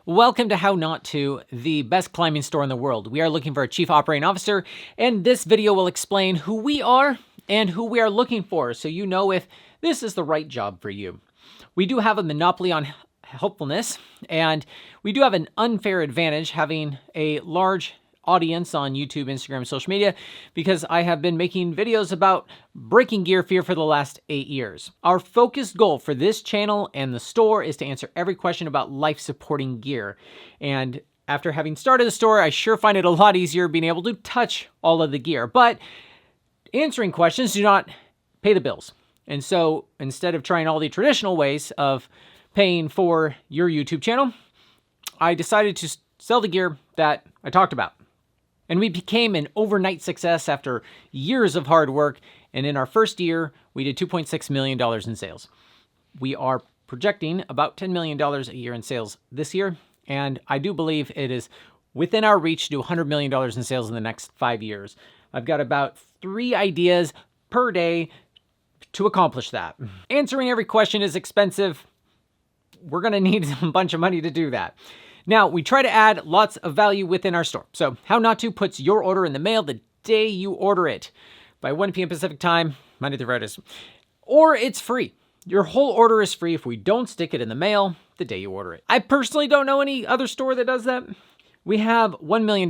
Welcome to How Not To, the best climbing store in the world. We are looking for a chief operating officer, and this video will explain who we are and who we are looking for, so you know if this is the right job for you. We do have a monopoly on helpfulness, and we do have an unfair advantage having a large audience on YouTube, Instagram, and social media because I have been making videos about breaking gear fear for the last 8 years. Our focused goal for this channel and the store is to answer every question about life-supporting gear. And after having started the store, I sure find it a lot easier being able to touch all of the gear. But answering questions do not pay the bills. And so instead of trying all the traditional ways of paying for your YouTube channel, I decided to sell the gear that I talked about. And we became an overnight success after years of hard work. And in our first year, we did $2.6 million in sales. We are projecting about $10 million a year in sales this year. And I do believe it is within our reach to do $100 million in sales in the next 5 years. I've got about 3 ideas per day to accomplish that. Answering every question is expensive. We're going to need a bunch of money to do that. Now, we try to add lots of value within our store. So How Not To puts your order in the mail the day you order it by 1 p.m. Pacific time, Monday through Friday. Or it's free. Your whole order is free if we don't stick it in the mail the day you order it. I personally don't know any other store that does that. We have $1 million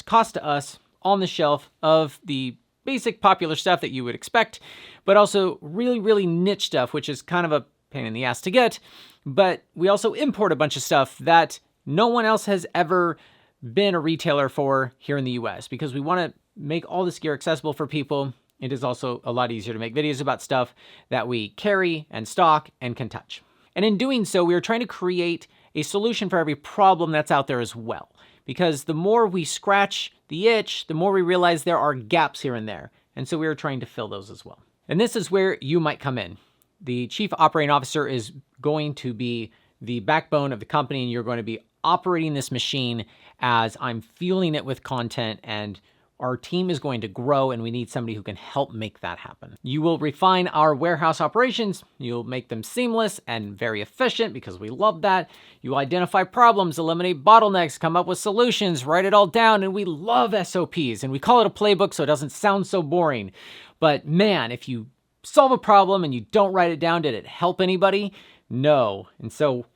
cost to us on the shelf of the basic popular stuff that you would expect, but also really, really niche stuff, which is kind of a pain in the ass to get. But we also import a bunch of stuff that no one else has ever been a retailer for here in the US because we want to make all this gear accessible for people. It is also a lot easier to make videos about stuff that we carry and stock and can touch. And in doing so, we are trying to create a solution for every problem that's out there as well. Because the more we scratch the itch, the more we realize there are gaps here and there. And so we are trying to fill those as well. And this is where you might come in. The chief operating officer is going to be the backbone of the company, and you're going to be operating this machine as I'm fueling it with content, and our team is going to grow, and we need somebody who can help make that happen. You will refine our warehouse operations. You'll make them seamless and very efficient because we love that. You identify problems, eliminate bottlenecks, come up with solutions, write it all down, and we love SOPs, and we call it a playbook so it doesn't sound so boring. But man, if you solve a problem and you don't write it down, did it help anybody? No. And so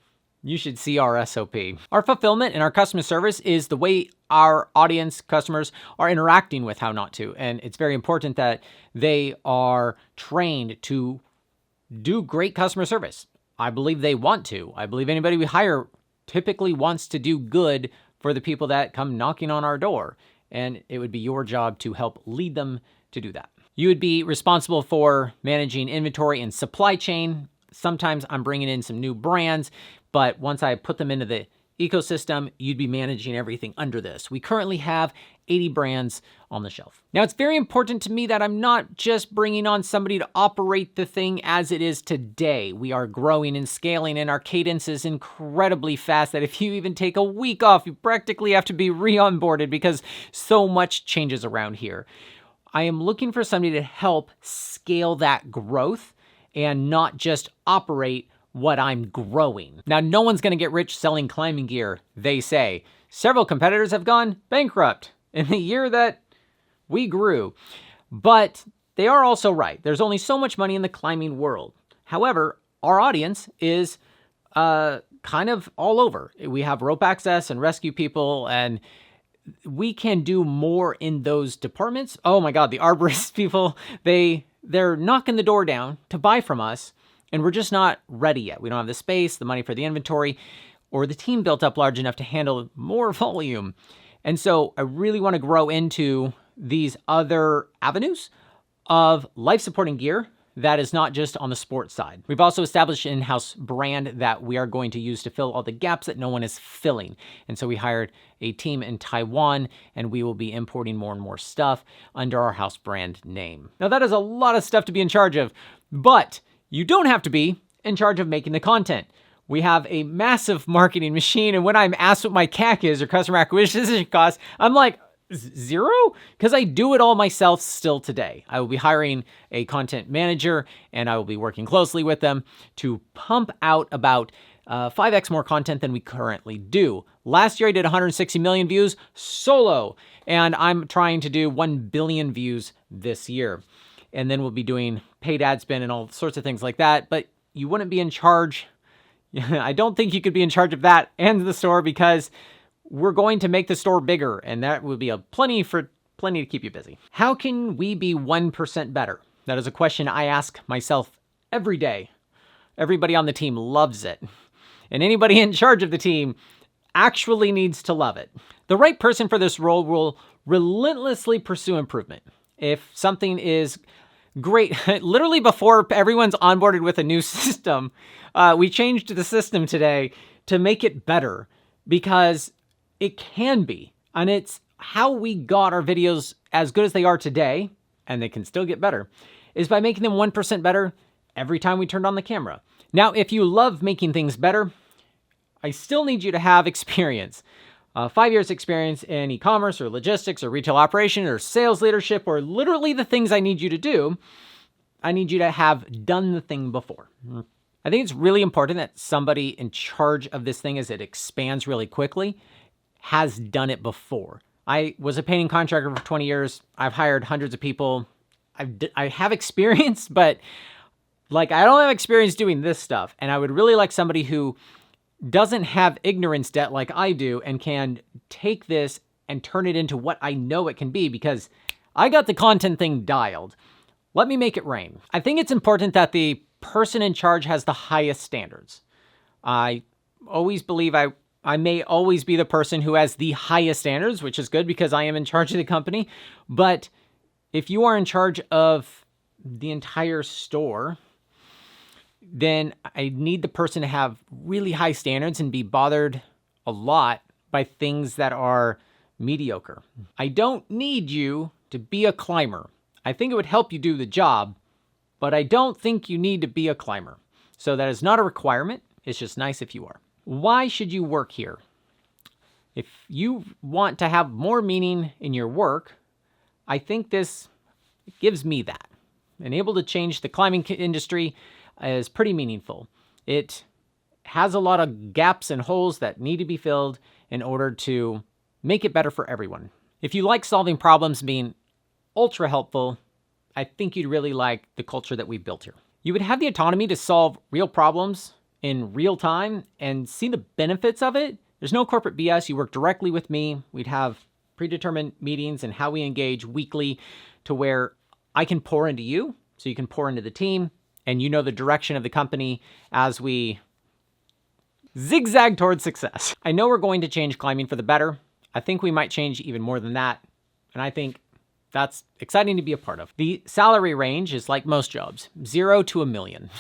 you should see our SOP. Our fulfillment and our customer service is the way our audience, customers, are interacting with How Not To. And it's very important that they are trained to do great customer service. I believe they want to. I believe anybody we hire typically wants to do good for the people that come knocking on our door. And it would be your job to help lead them to do that. You would be responsible for managing inventory and supply chain. Sometimes I'm bringing in some new brands, but once I put them into the ecosystem, you'd be managing everything under this. We currently have 80 brands on the shelf. Now, it's very important to me that I'm not just bringing on somebody to operate the thing as it is today. We are growing and scaling, and our cadence is incredibly fast that if you even take a week off, you practically have to be re-onboarded because so much changes around here. I am looking for somebody to help scale that growth and not just operate what I'm growing. Now, no one's going to get rich selling climbing gear, they say. Several competitors have gone bankrupt in the year that we grew. But they are also right. There's only so much money in the climbing world. However, our audience is kind of all over. We have rope access and rescue people, and we can do more in those departments. Oh my God, the arborist people, they're knocking the door down to buy from us, and we're just not ready yet. We don't have the space, the money for the inventory, or the team built up large enough to handle more volume. And so I really want to grow into these other avenues of life-supporting gear that is not just on the sports side. We've also established an in-house brand that we are going to use to fill all the gaps that no one is filling. And so we hired a team in Taiwan, and we will be importing more and more stuff under our house brand name. Now, that is a lot of stuff to be in charge of, but you don't have to be in charge of making the content. We have a massive marketing machine, and when I'm asked what my CAC is, or customer acquisition cost, I'm like, 0? Because I do it all myself still today. I will be hiring a content manager, and I will be working closely with them to pump out about 5x more content than we currently do. Last year I did 160 million views solo, and I'm trying to do 1 billion views this year. And then we'll be doing paid ad spend and all sorts of things like that, but you wouldn't be in charge. I don't think you could be in charge of that and the store, because we're going to make the store bigger, and that would be plenty to keep you busy. How can we be 1% better? That is a question I ask myself every day. Everybody on the team loves it, and anybody in charge of the team actually needs to love it. The right person for this role will relentlessly pursue improvement. If something is great, literally before everyone's onboarded with a new system, we changed the system today to make it better, because it can be. And it's how we got our videos as good as they are today, and they can still get better, is by making them 1% better every time we turned on the camera. Now, if you love making things better, I still need you to have experience. 5 years experience in e-commerce or logistics or retail operation or sales leadership, or literally the things I need you to do. I need you to have done the thing before. I think it's really important that somebody in charge of this thing, as it expands really quickly, has done it before. I was a painting contractor for 20 years. I've hired hundreds of people. I have experience, but I don't have experience doing this stuff. And I would really like somebody who doesn't have ignorance debt like I do, and can take this and turn it into what I know it can be, because I got the content thing dialed. Let me make it rain. I think it's important that the person in charge has the highest standards. I always believe I may always be the person who has the highest standards, which is good because I am in charge of the company. But if you are in charge of the entire store, then I need the person to have really high standards and be bothered a lot by things that are mediocre. I don't need you to be a climber. I think it would help you do the job, but I don't think you need to be a climber. So that is not a requirement. It's just nice if you are. Why should you work here? If you want to have more meaning in your work, I think this gives me that. And able to change the climbing industry is pretty meaningful. It has a lot of gaps and holes that need to be filled in order to make it better for everyone. If you like solving problems, being ultra helpful, I think you'd really like the culture that we built here. You would have the autonomy to solve real problems in real time and see the benefits of it. There's no corporate BS. You work directly with me. We'd have predetermined meetings and how we engage weekly, to where I can pour into you, so you can pour into the team, and you know the direction of the company as we zigzag towards success. I know we're going to change climbing for the better. I think we might change even more than that. And I think that's exciting to be a part of. The salary range is like most jobs, 0 to $1 million.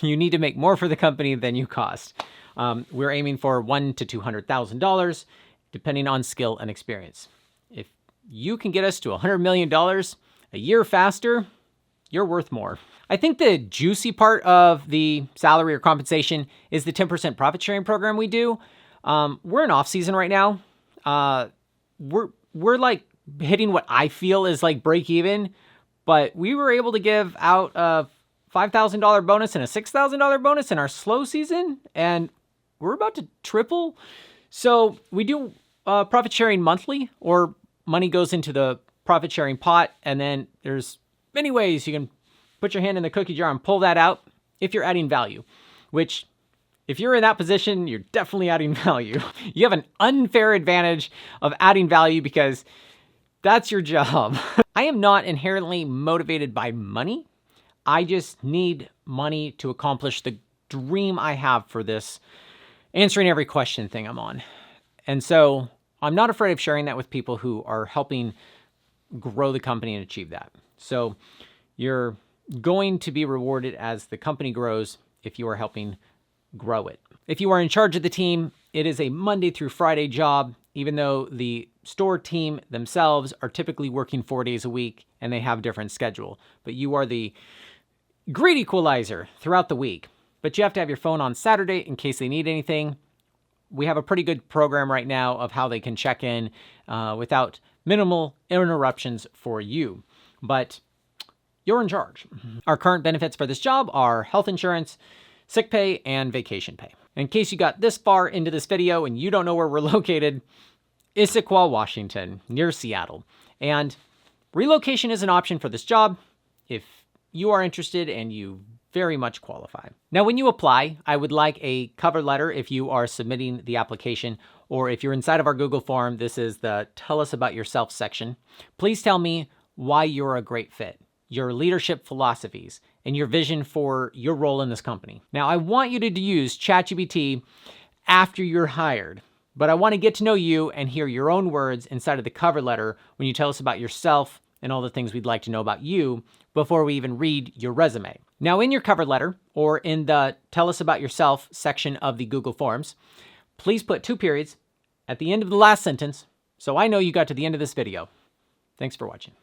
You need to make more for the company than you cost. We're aiming for $100,000 to $200,000, depending on skill and experience. If you can get us to $100 million a year faster, you're worth more. I think the juicy part of the salary or compensation is the 10% profit sharing program we do. We're in off season right now. We're like hitting what I feel is like break even, but we were able to give out a $5,000 bonus and a $6,000 bonus in our slow season, and we're about to triple. So we do profit sharing monthly, or money goes into the profit sharing pot, and then there's many ways you can put your hand in the cookie jar and pull that out if you're adding value, which if you're in that position, you're definitely adding value. You have an unfair advantage of adding value because that's your job. I am not inherently motivated by money. I just need money to accomplish the dream I have for this answering every question thing I'm on. And so I'm not afraid of sharing that with people who are helping grow the company and achieve that. So you're going to be rewarded as the company grows if you are helping grow it. If you are in charge of the team, it is a Monday through Friday job, even though the store team themselves are typically working 4 days a week and they have a different schedule. But you are the great equalizer throughout the week. But you have to have your phone on Saturday in case they need anything. We have a pretty good program right now of how they can check in without minimal interruptions for you. But you're in charge. Our current benefits for this job are health insurance, sick pay, and vacation pay. In case you got this far into this video and you don't know where we're located, Issaquah, Washington, near Seattle. And relocation is an option for this job if you are interested and you very much qualify. Now, when you apply, I would like a cover letter if you are submitting the application, or if you're inside of our Google form, this is the Tell Us About Yourself section. Please tell me why you're a great fit, your leadership philosophies, and your vision for your role in this company. Now, I want you to use ChatGPT after you're hired, but I want to get to know you and hear your own words inside of the cover letter when you tell us about yourself and all the things we'd like to know about you before we even read your resume. Now, in your cover letter, or in the Tell Us About Yourself section of the Google Forms, please put 2 periods at the end of the last sentence so I know you got to the end of this video. Thanks for watching.